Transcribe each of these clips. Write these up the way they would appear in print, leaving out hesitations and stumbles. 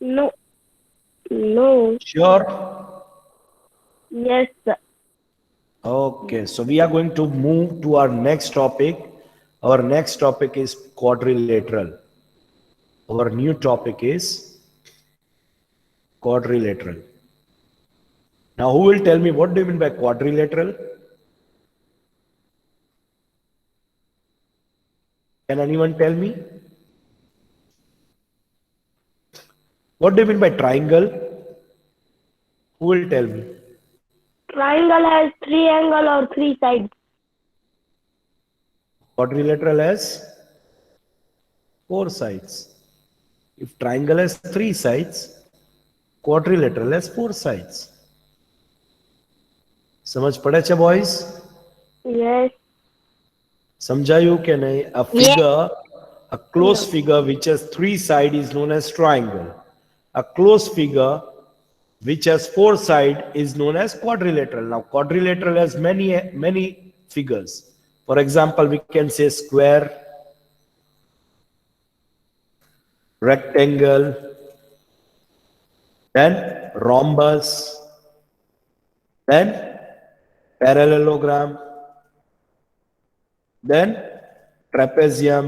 No. No. Sure. Yes, sir. Okay, so we are going to move to our next topic. Our next topic is quadrilateral. Our new topic is quadrilateral. Now, who will tell me what do you mean by quadrilateral? Can anyone tell me? What do you mean by triangle? Who will tell me? Triangle has three angle or three sides. Quadrilateral has four sides. If triangle has three sides, quadrilateral has four sides. समझ पड़े છે boys? Yes. समझाયું કે नहीं? A Yeah. figure, a closed No. figure which has three sides is known as triangle. A closed figure which has four sides is known as quadrilateral. Now quadrilateral has many figures. For example, we can say square, rectangle, then rhombus, then parallelogram, then trapezium.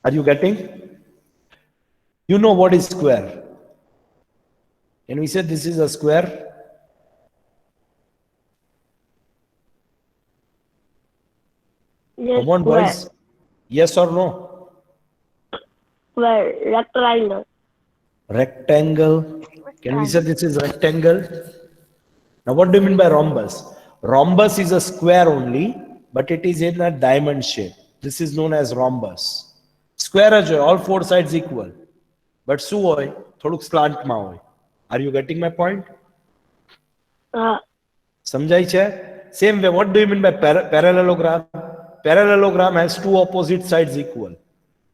Are you getting? You know what is square? Can we say this is a square? Yes, Come on, square. boys. Yes or no? Square. Rectangle. Rectangle. Can we say this is rectangle? Now, what do you mean by rhombus? Rhombus is a square only, but it is in a diamond shape. This is known as rhombus. Square જ હોય, all four sides equal. But શું હોય? થોડુંક સ્લાન્ટમાં હોય. Are you getting my point? સમજાય છે? Same way, what do you mean by parallelogram? Parallelogram has two opposite sides equal,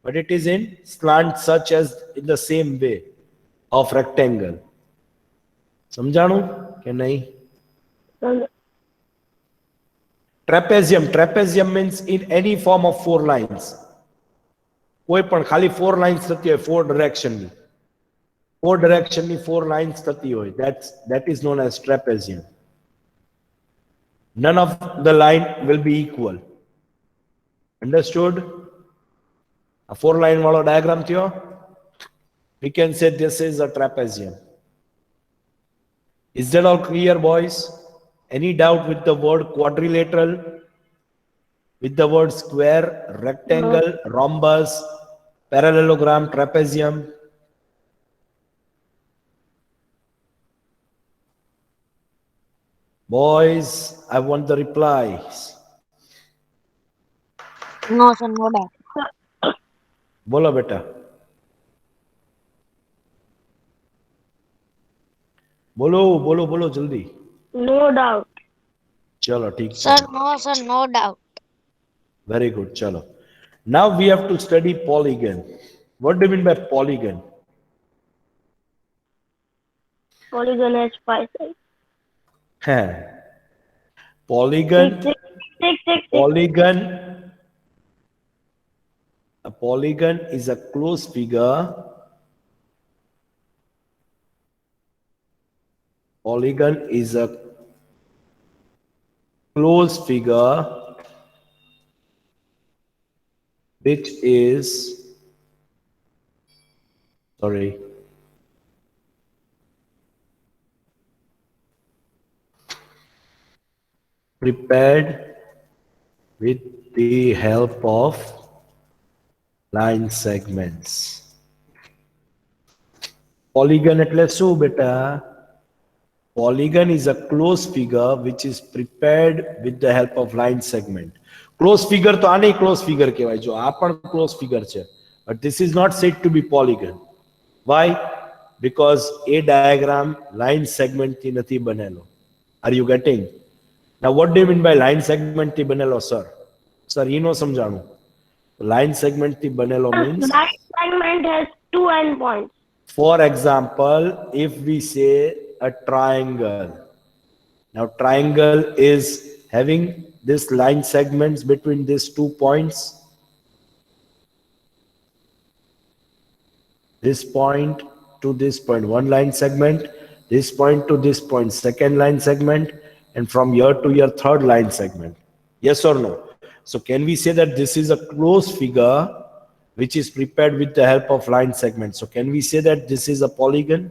but it is in slant such as in the same way of rectangle. સમજાણું કે નહીં? Trapezium. Trapezium means in any form of four lines. કોઈ પણ ખાલી four lines થતી હોય, four direction ની. Four direction ની four lines થતી હોય. That is known as trapezium. None of the line will be equal. Understood? A four line વાળો diagram થયો. We can say this is a trapezium. Is that all clear, boys? Any doubt with the word quadrilateral? With the word square, rectangle, rhombus, parallelogram, trapezium? Boys, I want the replies. No, sir, no doubt. बोलो बेटा. बोलो बोलो बोलो जल्दी. No doubt. चलो ठीक है. Sir, no, sir, no doubt. Very good. Chalo. Now we have to study polygon. What do you mean by polygon? Polygon has five sides. Polygon. Six. Polygon. A polygon is a closed figure. Polygon is a closed figure which is, sorry, prepared with the help of line segments. Polygon એટલે શું બેટા? Polygon is a closed figure which is prepared with the help of line segment. Closed figure તો આને closed figure કહેવાય. જો આ પણ closed figure છે, but this is not said to be polygon. Why? Because a diagram line segment થી નથી બનેલો. Are you getting? Now what do you mean by line segment થી બનેલો, sir? Sir, એ નો સમજાણું. Line segment થી બનેલો means, Line segment has two endpoints. for example, if we say a triangle. Now triangle having this line segments between these 2 points. This point to this point, one line segment, this point to this point, second line segment, and from here to here, third line segment. Yes or no? So can we say that this is a closed figure which is prepared with the help of line segment? So can we say that this is a polygon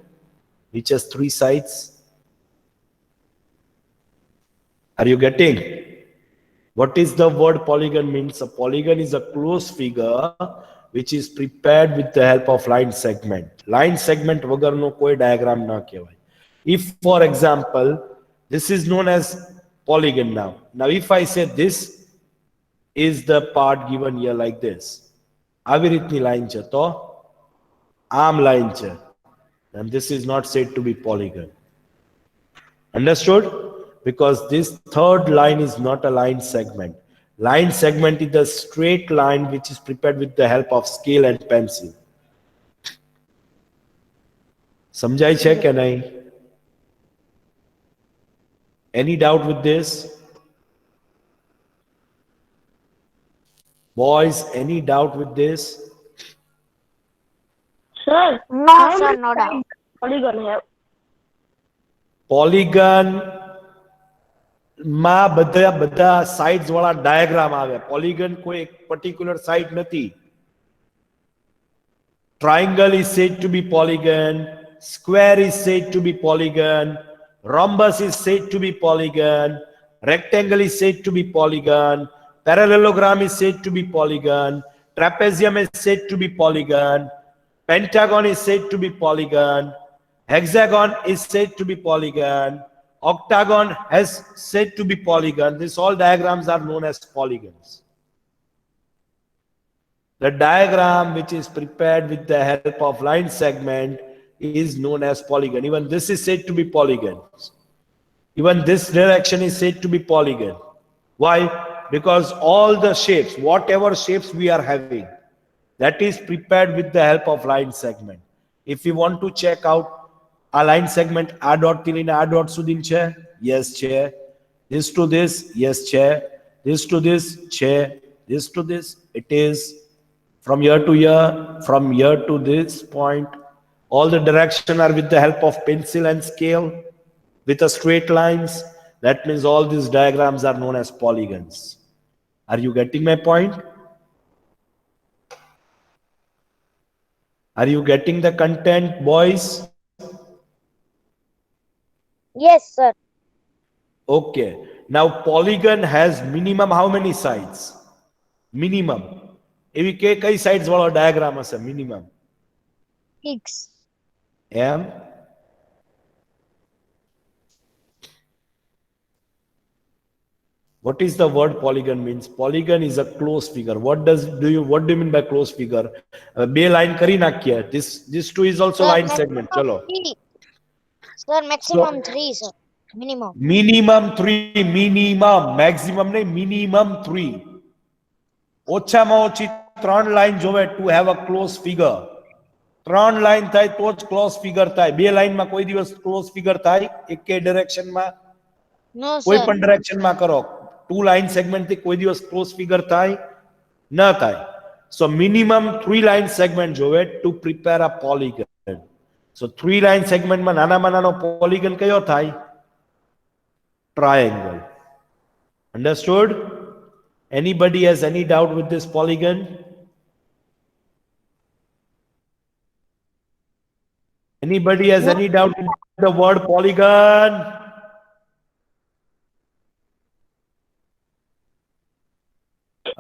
which has 3 sides? Are you getting? What is the word polygon means? A polygon is a closed figure which is prepared with the help of line segment. Line segment વગરનો કોઈ diagram ના કહેવાય. If, for example, this is known as polygon now. Now, if I say this is the part given here like this, આવી રીતની line છે તો આમ line છે, then this is not said to be polygon. Understood? Because this third line is not a line segment. Line segment is the straight line which is prepared with the help of scale and pencil. समझाई છે કે નહીં? Any doubt with this? Boys, any doubt with this? Sir, No, how sir, many no doubt. sides polygon have? Polygon માં બધા sides વાળા diagram આવે. Polygon કોઈ એક પર્ટિક્યુલર સાઇડ નથી. Triangle is said to be polygon, square is said to be polygon, rhombus is said to be polygon, rectangle is said to be polygon, parallelogram is said to be polygon, trapezium is said to be polygon, pentagon is said to be polygon, hexagon is said to be polygon, octagon has said to be polygon. These all diagrams are known as polygons. The diagram which is prepared with the help of line segment is known as polygon. Even this is said to be polygon. Even this direction is said to be polygon. Why? Because all the shapes, whatever shapes we are having, that is prepared with the help of line segment. If we want to check out a line segment, a dot થી લઈને a dot સુધી છે? Yes છે. This to this? Yes છે. This to this? છે. This to this? It is. From here to here, from here to this point, all the direction are with the help of pencil and scale with a straight lines. That means all these diagrams are known as polygons. Are you getting my point? Are you getting the content, boys? Yes, sir. Okay. Now polygon has minimum how many sides? Minimum. એવી કઈ sides વાળો diagram હશે minimum? 6. એમ? What is the word polygon means? Polygon is a closed figure. What do you mean by closed figure? બે line કરી નાખીએ. This two is also Sir, line segment. ચલો. 3. Sir, maximum 3, sir. Minimum. Minimum 3, minimum, maximum નહીં, minimum 3. ઓછામાં ઓછી 3 line જોવે to have a closed figure. 3 line થાય તો જ ક્લોઝ ફિગર થાય. બે લાઈનમાં કોઈ દિવસ ક્લોઝ ફિગર થાય એકે ડિરેક્શનમાં? No, કોઈ sir. પણ ડિરેક્શનમાં કરો 2 લાઈન સેગમેન્ટ થી કોઈ દિવસ ક્લોઝ ફિગર થાય ન થાય. So minimum 3 line segment જોવે to prepare a polygon. So 3 line segment માં નાનામાં નાનો polygon કયો થાય? Triangle. Understood? Anybody has any doubt with this polygon? Anybody has any doubt with the word polygon?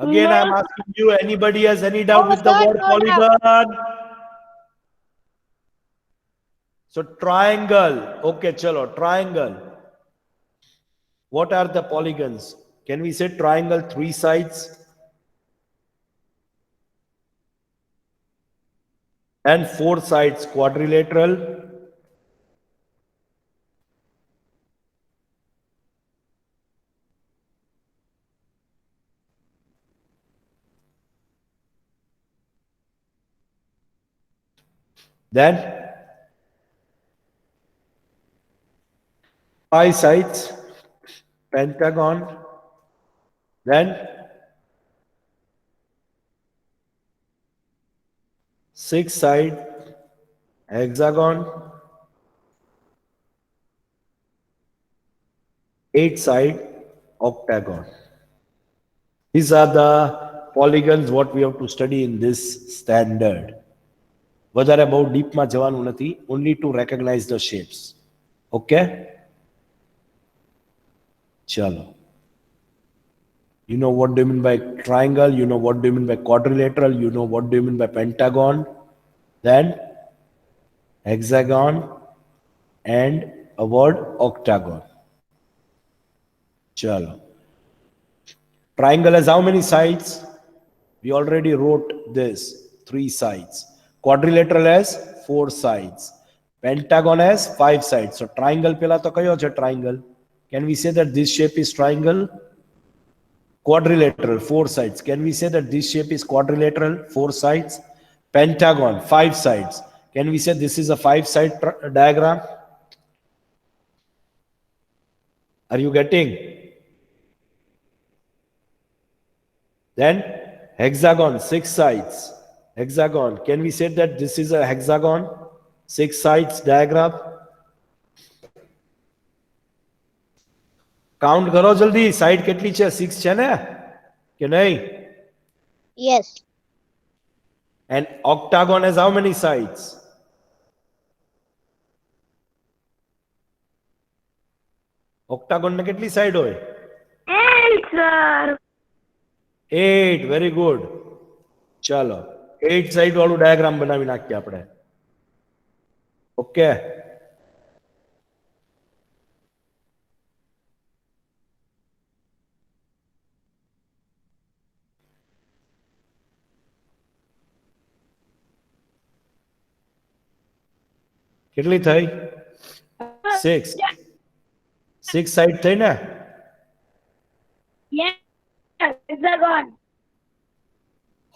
Again, No. I'm asking you, anybody has any doubt No, with the sir, word no polygon? So triangle. Okay, chalo, triangle. What are the polygons? Can we say triangle 3 sides? And 4 sides, quadrilateral. Then 5 sides, pentagon. Then 6 side hexagon, 8 side octagon. These are the polygons what we have to study in this standard. વધારે બહુ ડીપમાં જવાનું નથી, only to recognize the shapes. Okay? ચલો. You know what do you mean by triangle, you know what do you mean by quadrilateral, you know what do you mean by pentagon, then hexagon and a word octagon. Chalo. Triangle has how many sides? We already wrote this, 3 sides. Quadrilateral has 4 sides. Pentagon has 5 sides. So triangle pela to kayo che triangle? Can we say that this shape is triangle? Quadrilateral, 4 sides. Can we say that this shape is quadrilateral? 4 sides. Pentagon, 5 sides. Can we say this is a 5-side diagram? Are you getting? Then hexagon, 6 sides. Hexagon. Can we say that this is a hexagon? 6 sides diagram? Count karo jaldi. Side કેટલી છે? 6 છે ને? કે નહીં? Yes. And octagon has how many sides? Octagon ને કેટલી side હોય? 8, sir. 8. Very good. ચાલો 8 side વાળું ડાયાગ્રામ બનાવી નાખીએ આપણે. ઓકે. કેટલી થઈ? 6. 6 સાઈડ થઈ ને? Yes, hexagon.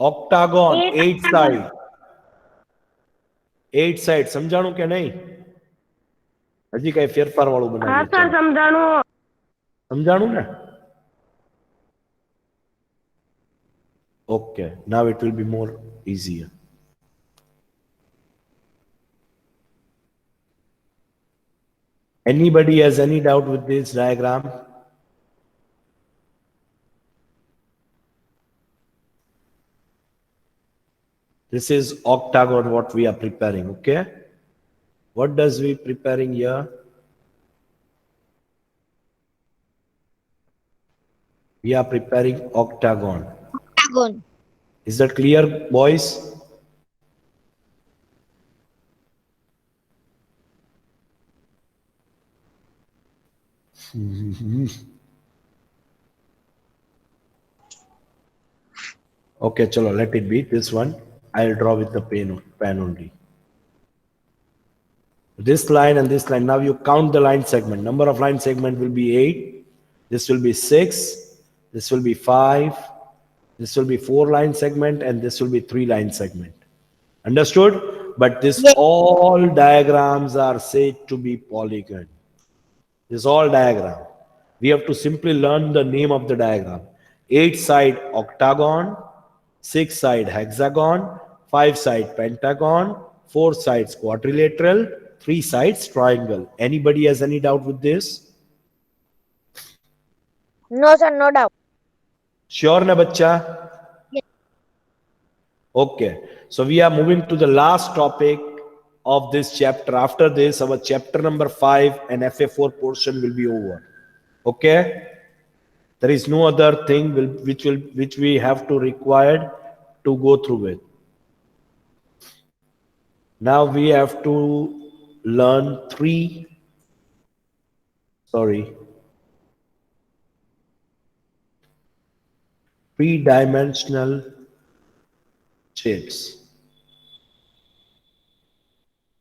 ઓક્ટાગોન 8 સાઈડ. 8 સાઈડ સમજાણું કે નહીં? હજી કઈ ફેરફાર વાળું હા બનાવ્યું? સર સમજાણું. સમજાણું ને? Okay, now it will be more easier. Anybody has any doubt with this diagram? This is octagon what we are preparing, okay? What does we preparing here? We are preparing octagon. Octagon. Is that clear, boys? Okay, chalo, let it be this one. I'll draw with the pen only. This line and this line. Now you count the line segment. Number of line segment will be 8. This will be 6. This will be 5. This will be 4 line segment, and this will be 3 line segment. Understood? But this all diagrams are said to be polygon. This all diagram. We have to simply learn the name of the diagram. 8 side octagon, 6 side hexagon, 5 side pentagon, 4 sides quadrilateral, 3 sides triangle. Anybody has any doubt with this? No, sir, no doubt. Sure na bachcha? Yes. Okay. So we are moving to the last topic of this chapter. After this, our chapter number 5 and FA4 portion will be over. Okay? There is no other thing which we have to required to go through with. Now we have to learn 3-dimensional shapes.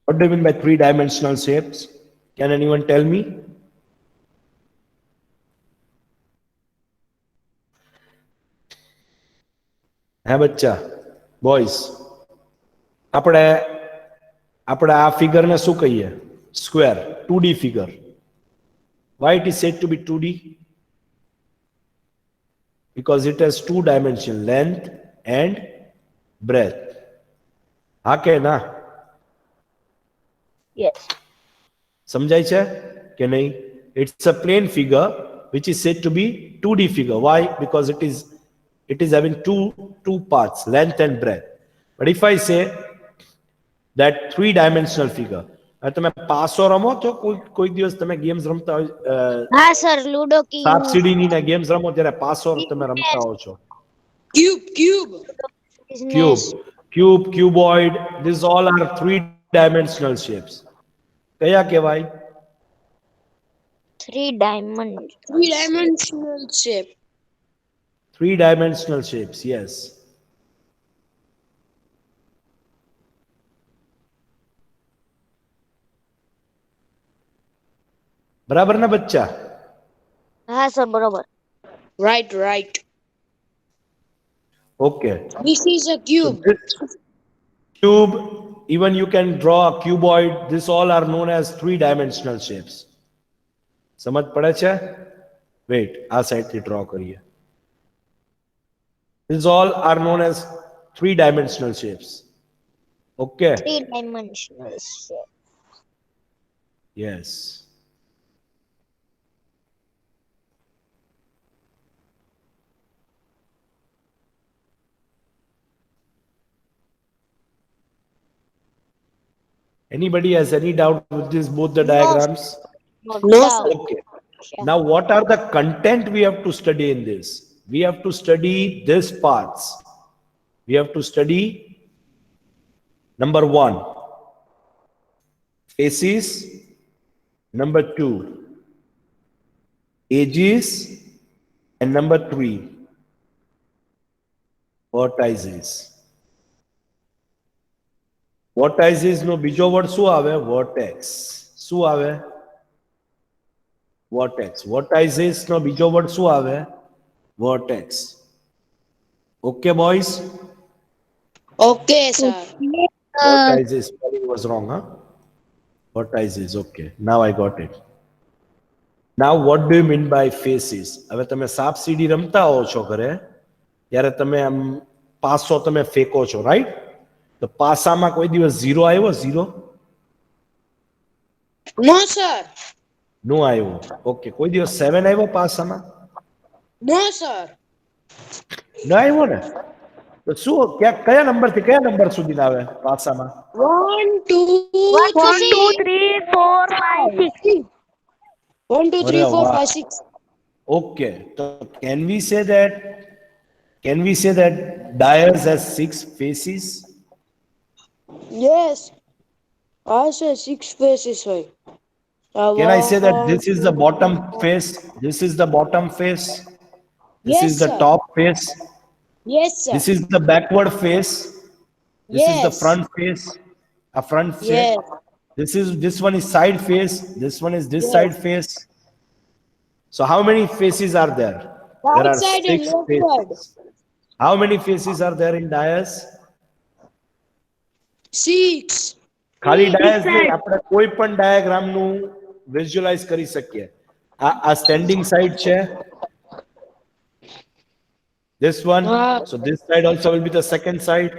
What do you mean by 3-dimensional shapes? Can anyone tell me? હા બચ્ચા, boys, આપણે આ ફિગરને શું કહીએ? Square, 2D figure. Why it is said to be 2D? because it has two dimension, length and breadth. હા કે ના? Yes. સમજાય છે કે નહીં? It's a plane figure which is said to be 2D figure. Why? Because it is having two parts, length and breadth. But if I say that three-dimensional figure, તમે પાસો રમો છો? કોઈ દિવસ તમે ગેમ્સ રમતા હોય, હા સર, લૂડો સાપ ક્યુબ, સીડીની ના ગેમ્સ રમો ત્યારે પાસો તમે રમતા હો છો? Cube. Cube, business, cuboid, these all are three-dimensional shapes. કયા કહેવાય? 3 diamond, 3-dimensional shape. Three-dimensional shapes, yes. બરાબર ને બચ્ચા? હા સર બરોબર. Right. Okay. This is a cube. This cube, even you can draw a cuboid. This all are known as three-dimensional shapes. સમજ પડે છે? Wait, આ સાઈડથી draw કરીએ. These all are known as three-dimensional shapes. Okay. 3 dimensional shape. Yes. Anybody has any doubt with this, both the diagrams? No No, doubt. Okay. Now, what are the content we have to study in this? We have to study these parts. We have to study number 1, faces. Number 2, edges. And number 3, vertices. Vertices નો બીજો word શું આવે? Vertex. શું આવે? Vertex. Vertices નો બીજો word શું આવે? Vertex. Okay, boys? Okay, sir. Vertices. Spelling was wrong, huh? Vertices. Okay. Now I got it. Now, what do you mean by faces? હવે તમે સાપ સીડી રમતા હો છો ઘરે, ત્યારે તમે આમ પાસો તમે ફેંકો છો, રાઈટ? તો પાસામાં કોઈ દિવસ ઝીરો આવ્યો? Zero No, sir. નો આવ્યો. ઓકે. કોઈ દિવસ 7 આવ્યો પાસામાં? No, sir. ન આવ્યો ને? તો શું કયા નંબરથી કયા નંબર સુધી આવે પાસામાં? 1, 2, 1, 2, 3, 4, 5, 6. 1, 2, 3, અરે 4, વાહ. 5, 6. Okay. So can we say that Dyers has 6 faces? Yes. I say 6 faces, sir. Can I say that this is the bottom face? This is the bottom face. This Yes, is the sir. top face. Yes, sir. This is the backward face. This is the Yes. front face. A front face. Yes. This one is side face. This one is this Yes. side face. So how many faces are there? There Right are side and 6 left faces. How many faces are there in Dyers? 6. ખાલી dice નહીં, આપણે કોઈ પણ diagram નું visualise કરી શકીએ. આ standing side છે, this one. So this side also will be the second side.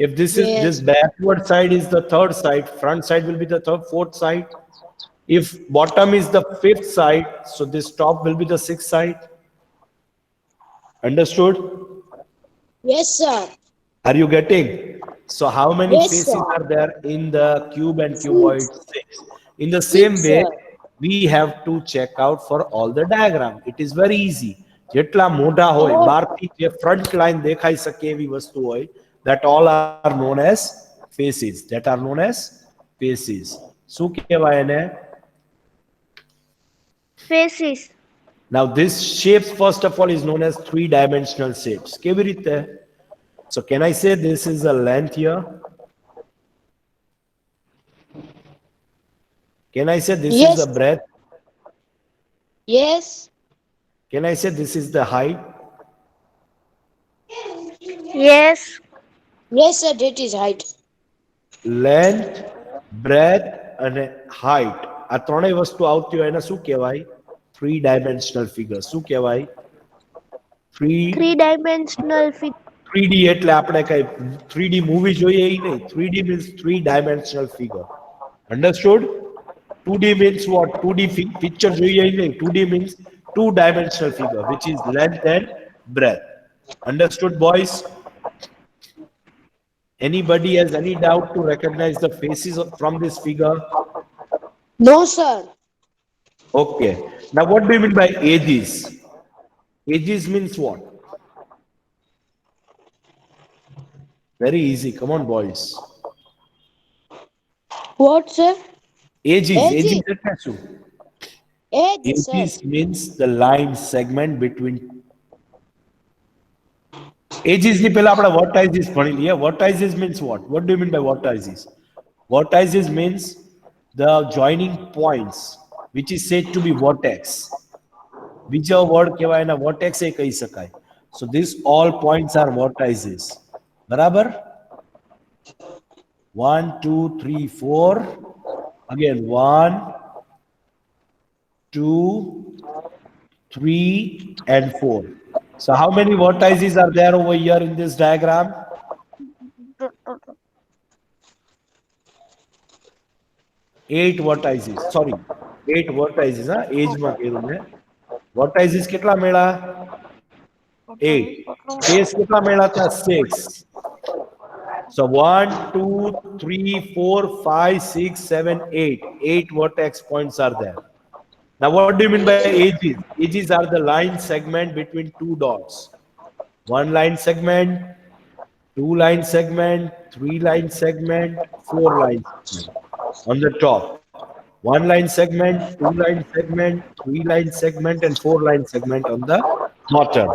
If this is Yes. this backward side is the third side, front side will be the fourth side. If bottom is the 5th side, so this top will be the 6th side. Understood? Yes, sir. Are you getting? So how many Yes, faces sir. are there in the cube and cuboid? 6. In the same Six, way, sir. we have to check out for all the diagram. It is very easy. જેટલા મોઢા હોય, બહારથી જે front line દેખાઈ શકે એવી વસ્તુ હોય, that all are known as faces. That are known as faces. શું કહેવાય એને? Faces. Now this shapes first of all is known as three-dimensional shapes. કેવી રીતે? So can I say this is a length here? Can I say this Yes. is the breadth? Yes. Can I say this is the height? Yes. Yes, sir. That is height. Length, breadth and height. આ ત્રણેય વસ્તુ આવતી હોય એને શું કહેવાય? Three-dimensional figure. શું કહેવાય? 3-dimensional figure. 3D એટલે આપણે કઈ 3D મૂવી જોઈએ એ નહીં. 3D means 3-dimensional figure. Understood? 2D means what? 2D picture જોઈએ એ નહીં. 2D means 2-dimensional figure, which is length and breadth. Understood, boys? Anybody has any doubt to recognize the faces from this figure? No, sir. Okay. Now, what do you mean by ages? Ages means what? Very easy. Come on, boys. What, sir? Ages. Ages. Ages એટલે શું? Age, sir. Ages means the line segment between. Ages ni pehla આપણે vertices ભણી લઈએ. Vertices means what? What do you mean by vertices? Vertices means the joining points, which is said to be vertex. બીજો word કહેવાય એના vertex એ કહી શકાય. So these all points are vertices. બરાબર? 1, 2, 3, 4. Again 1, 2, 3, and 4. So how many vertices are there over here in this diagram? 8 vertices. Sorry, 8 vertices. Age માં કીધું મેં. Vertices કેટલા મેળા? 8. Space કેટલા મેળા હતા? 6. So 1, 2, 3, 4, 5, 6, 7, 8. 8 vertex points are there. Now, what do you mean by edges? Edges are the line segment between two dots. 1 line segment, 2 line segment, 3 line segment, 4 line segment on the top. 1 line segment, 2 line segment, 3 line segment, and 4 line segment on the bottom.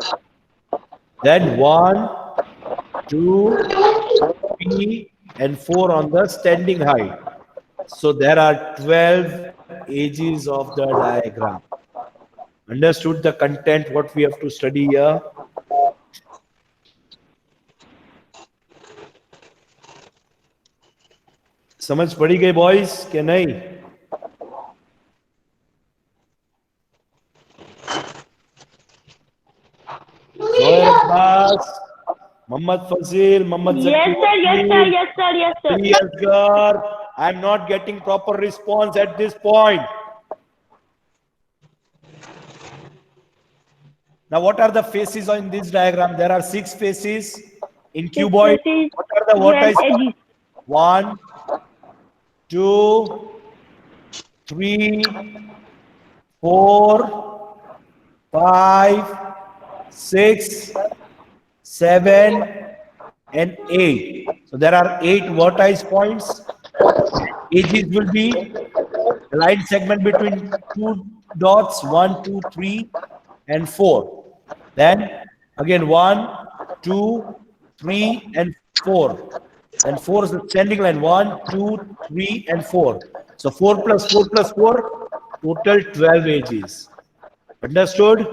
Then 1, 2, 3, and 4 on the standing height. So there are 12 edges of the diagram. Understood the content what we have to study here? समझ पड़ी गई boys के नहीं? Zohair Abbas, Mohammad Fazil, Mohammad Yes, sir. Yes, sir. Yes, sir. Yes, sir. Asghar, I'm not getting proper response at this point. Now, what are the faces in this diagram? There are 6 faces in cuboid. faces, What are the vertices? edges. 1, 2, 3, 4, 5, 6, 7, and 8. So there are 8 vertex points. Edges will be the line segment between 2 dots, 1, 2, 3, and 4. Then again 1, 2, 3, and 4. And 4 is the standing line. 1, 2, 3, and 4. So 4 plus 4 plus 4, total 12 edges. Understood?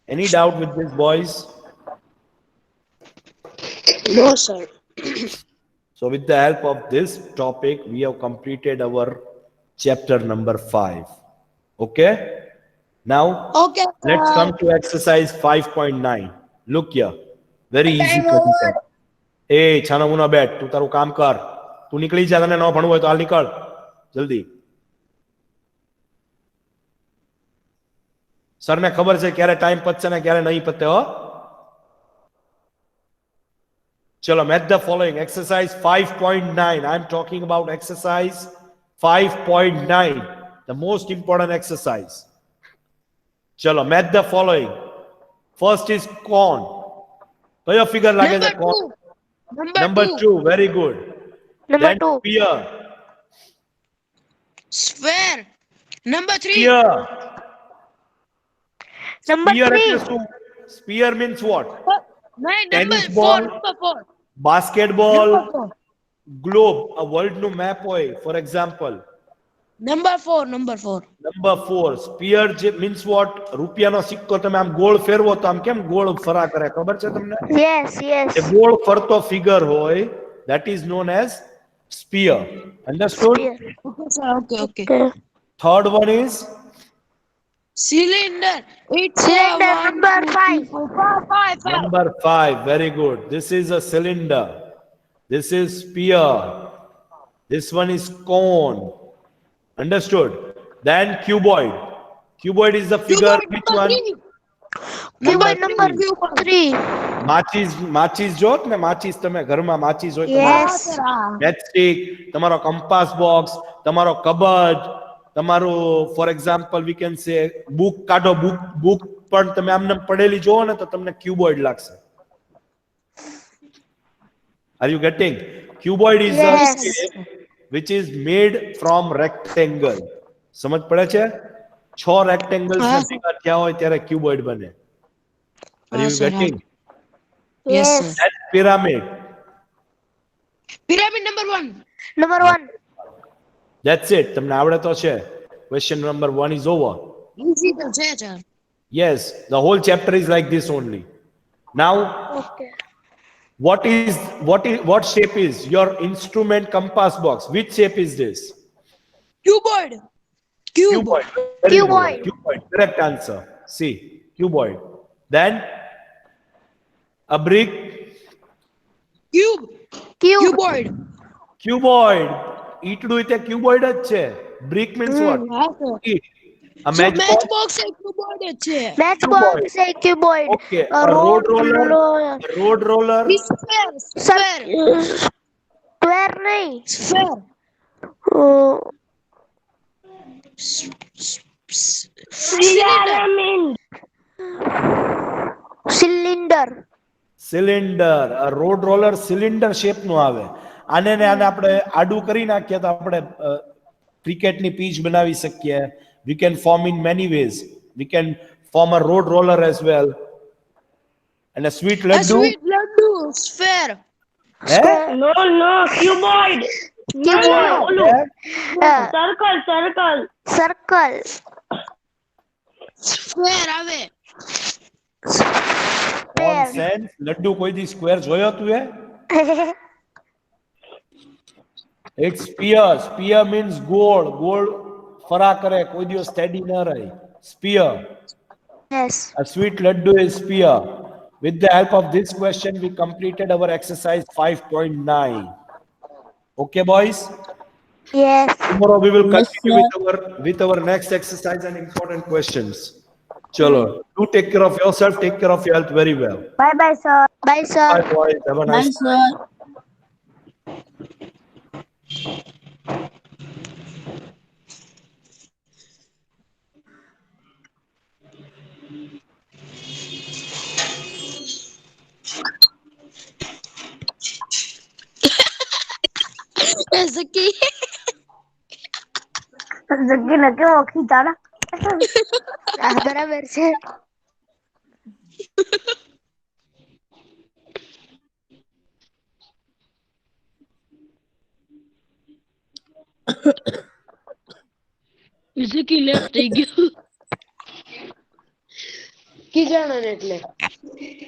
Any doubt with this, boys? No, sir. So with the help of this topic, we have completed our chapter number 5. Okay? Now, Okay, sir. let's come to exercise 5.9. Look here. Very easy concept. Hey, છાના મુના બેઠ, તું તારું કામ કર. તું નીકળી જા, તને ન ભણવું હોય તો હાલ નીકળ. જલ્દી. સરને ખબર છે ક્યારે ટાઈમ પતશે ને ક્યારે નહીં પતે હો. ચલો, match the following. Exercise 5.9. I am talking about exercise 5.9. The most important exercise. ચલો, match the following. First is cone. કયો ફિગર લાગે છે? cone. Number 2. Very good. Number Then 2. sphere. Sphere. Number 3. Sphere. Number Sphere 3. એટલે શું? Sphere means what? No, number Tennis 4. ball. Number 4. Basketball, Number 4. globe, a world નું map હોય, for example. Number 4. Number 4. Number 4. Sphere means what? રૂપિયાનો સિક્કો તમે આમ ગોળ ફેરવો તો આમ કેમ ગોળ ફરા કરે, ખબર છે તમને? Yes, yes. એ ગોળ ફરતો ફિગર હોય, that is known as sphere. Understood? Sphere. Okay, sir. Okay, okay. Okay. Third one is Cylinder. It's Cylinder one, number two, five. three, four, five, five, five. Number 5, very good. This is a cylinder. This is sphere. This one is cone. Understood? Then cuboid. Cuboid is the figure, Cuboid which number one? three. Cuboid number Cuboid. 3. માચીસ જો ને માચીસ તમે ઘરમાં માચીસ હોય Yes. મેચસ્ટિક તમારો compass box તમારો કબડ તમારું for example we can say book કાઢો book પણ તમે આમને પડેલી જોવો ને તો તમને ક્યુબોઇડ લાગશે are you getting cuboid is a Yes. shape which is made from rectangle સમજ પડે છે 6 રેક્ટેંગલ્સ ને ભેગા થયા હોય ત્યારે ક્યુબોઇડ બને are you getting Yes, Yes. sir. That's pyramid. Pyramid number one. Number 1. That's it. તમને આવડે તો છે. Question number 1 is over. Easy to say, sir. Yes, the whole chapter is like this only. Now, Okay. what shape is your instrument compass box? Which shape is this? Cuboid. Cube. Cuboid. Very good. Cuboid. Cuboid. Correct answer. See, cuboid. Then a brick. Cube. Cube. Cuboid. Cuboid. ઈટડું તે cuboid જ છે. Brick means what? હા, sir. Eat. A So matchbox. matchbox A cuboid જ છે. Matchbox say cuboid. Okay. A A road roller. roller. A road roller. It's square. Square. Square नहीं. Sphere. Oh. Cylinder. Cylinder road roller cylinder shape નું આવે આને ને આને આપણે આડું કરી નાખીએ તો આપણે ક્રિકેટની પીચ બનાવી શકીએ we can form in many ways we can form a road roller as well and a sweet A laddu sweet laddu. Sphere. હે No, cuboid. Cuboid. Circle. Sphere આવે. nonsense લડ્ડુ કોઈ દી સ્ક્વેર જોયો તું હે it's sphere means goal ફરા કરે કોઈ દિવસ સ્ટેડી ન રહે sphere Yes. a sweet laddu is sphere with the help of this question we completed our exercise 5.9 okay boys Yes. tomorrow we will continue with our next exercise and important questions chalo do take care of yourself take care of your health very well Bye bye sir. Bye sir. bye boys have a nice sir. Zaki. Jaggi ને કેવો ખીચાડા બરાબર છે Zaki left થઈ ગયું. કી જાણે એટલે